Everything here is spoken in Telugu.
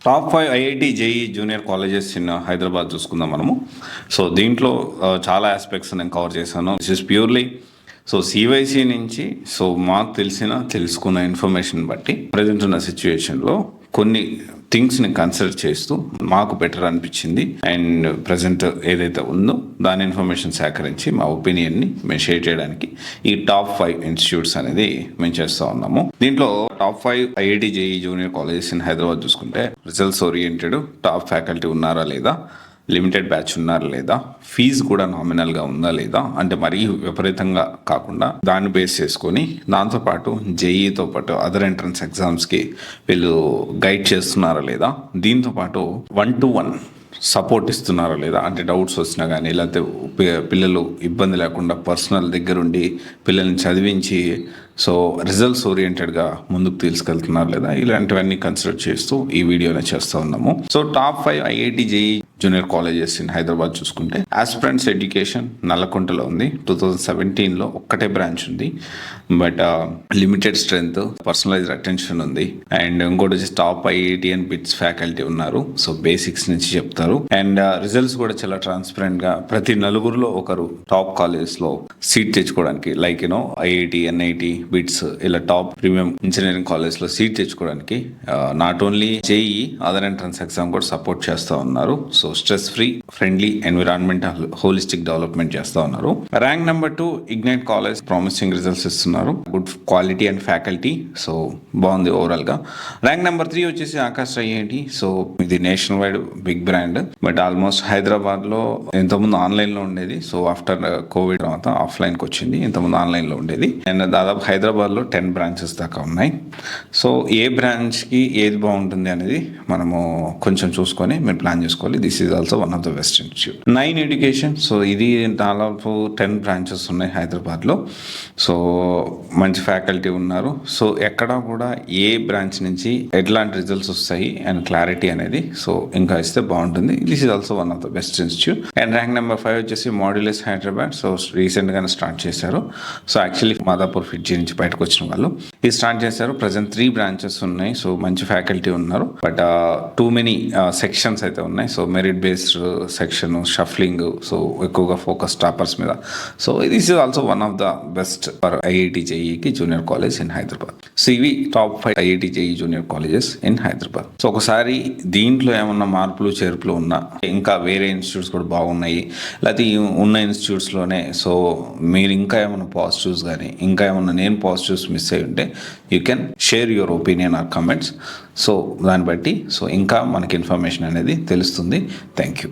Top 5 IIT JEE junior colleges in Hyderabad చూసుకుందాం మనము. సో దీంట్లో చాలా ఆస్పెక్ట్స్ నేను కవర్ చేశాను. దిస్ ఇస్ ప్యూర్లీ సివైసి నుంచి మాకు తెలుసుకున్న ఇన్ఫర్మేషన్ బట్టి ప్రజెంట్ ఉన్న సిచ్యువేషన్లో కొన్ని థింగ్స్ని కన్సిడర్ చేస్తూ మాకు బెటర్ అనిపించింది అండ్ ప్రజెంట్ ఏదైతే ఉందో దాని ఇన్ఫర్మేషన్ సేకరించి మా ఒపీనియన్ని మేము షేర్ చేయడానికి ఈ టాప్ 5 ఇన్స్టిట్యూట్స్ అనేది మేము చేస్తూ ఉన్నాము. దీంట్లో top 5 IIT JEE junior colleges in Hyderabad చూసుకుంటే రిజల్ట్స్ ఓరియంటెడ్, టాప్ ఫ్యాకల్టీ ఉన్నారా లేదా, లిమిటెడ్ బ్యాచ్ ఉన్నారా లేదా, ఫీజు కూడా నామినల్గా ఉందా లేదా, అంటే మరీ విపరీతంగా కాకుండా దాన్ని బేస్ చేసుకొని దాంతోపాటు జేఈతో పాటు అదర్ ఎంట్రన్స్ ఎగ్జామ్స్కి వీళ్ళు గైడ్ చేస్తున్నారా లేదా, దీంతోపాటు 1-to-1 సపోర్ట్ ఇస్తున్నారా లేదా, అంటే డౌట్స్ వచ్చినా కానీ లేకపోతే పిల్లలు ఇబ్బంది లేకుండా పర్సనల్ దగ్గరుండి పిల్లల్ని చదివించి రిజల్ట్స్ ఓరియంటెడ్గా ముందుకు తీసుకెళ్తున్నారు లేదా, ఇలాంటివన్నీ కన్సిడర్ చేస్తూ ఈ వీడియోనే చేస్తూ ఉన్నాము. Top 5 IIT JEE junior colleges in Hyderabad చూసుకుంటే ఆస్పిరెంట్స్ ఎడ్యుకేషన్ నల్లకుంటలో ఉంది. 2017లో ఒక్కటే బ్రాంచ్ ఉంది, but limited strength, personalized attention ఉంది. అండ్ ఇంకోటి వచ్చి top IIT and BITS faculty ఉన్నారు. బేసిక్స్ నుంచి చెప్తారు అండ్ రిజల్ట్స్ కూడా చాలా ట్రాన్స్పరెంట్ గా ప్రతి నలుగురులో ఒకరు టాప్ కాలేజెస్ లో సీట్ తెచ్చుకోవడానికి, లైక్ ఐఐటి, ఎన్ఐటి, బిట్స్ ఇలా టాప్ ప్రీమియం ఇంజనీరింగ్ కాలేజ్ లో సీట్ తెచ్చుకోవడానికి not only JEE other entrance exam కూడా సపోర్ట్ చేస్తూ ఉన్నారు. Stress free, friendly environment, holistic development చేస్తూ ఉన్నారు. Rank number 2 ignite college promising results ఇస్తున్నారు. గుడ్ క్వాలిటీ అండ్ ఫ్యాకల్టీ, బాగుంది ఓవరాల్ గా. ర్యాంక్ నెంబర్ 3 వచ్చేసి ఆకాశ్ ఐఐటి. ఇది national wide big brand, but almost Hyderabad లో ఇంతకుముందు ఆన్లైన్ లో ఉండేది. ఆఫ్టర్ కోవిడ్ తర్వాత ఆఫ్లైన్ కి వచ్చింది. ఇంతకుముందు ఆన్లైన్ లో ఉండేది అండ్ దాదాపు హైదరాబాద్ లో 10 బ్రాంచెస్ దాకా ఉన్నాయి. ఏ బ్రాంచ్ కి ఏది బాగుంటుంది అనేది మనము కొంచెం చూసుకొని మీరు ప్లాన్ చేసుకోవాలి. This is also one of the best institute. 9 education, ఇది దాదాపు 10 బ్రాంచెస్ ఉన్నాయి హైదరాబాద్ లో. మంచి ఫ్యాకల్టీ ఉన్నారు. ఎక్కడ కూడా ఏ బ్రాంచ్ నుంచి ఎట్లాంటి రిజల్ట్స్ వస్తాయి అండ్ క్లారిటీ అనేది ఇంకా ఇస్తే బాగుంటుంది. This is also one of the best institute. And rank number 5 వచ్చేసి మాడ్యులస్ హైదరాబాద్. రీసెంట్ గానే స్టార్ట్ చేశారు. యాక్చువల్లీ మాదాపూర్ ఫిడ్జీ నుంచి బయటకు వచ్చిన వాళ్ళు ఇది స్టార్ట్ చేశారు. ప్రజెంట్ 3 బ్రాంచెస్ ఉన్నాయి. మంచి ఫ్యాకల్టీ ఉన్నారు, బట్ టూ మెనీ సెక్షన్స్ అయితే ఉన్నాయి. మెరిట్ బేస్డ్ సెక్షన్, షఫ్లింగ్, ఎక్కువగా ఫోకస్ టాపర్స్ మీద. This is also one of the best for IIT జేఈకి జూనియర్ కాలేజ్ ఇన్ హైదరాబాద్. ఇవి top 5 IIT JEE junior colleges in Hyderabad. ఒకసారి దీంట్లో ఏమన్నా మార్పులు చేర్పులు ఉన్నా, ఇంకా వేరే ఇన్స్టిట్యూట్స్ కూడా బాగున్నాయి, లేకపోతే ఉన్న ఇన్స్టిట్యూట్స్లోనే మీరు ఇంకా ఏమైనా పాజిటివ్స్ కానీ ఇంకా ఏమన్నా నేను పాజిటివ్స్ మిస్ అయ్యి ఉంటే you can share your opinion or comments. దాన్ని బట్టి ఇంకా మనకి ఇన్ఫర్మేషన్ అనేది తెలుస్తుంది. Thank you.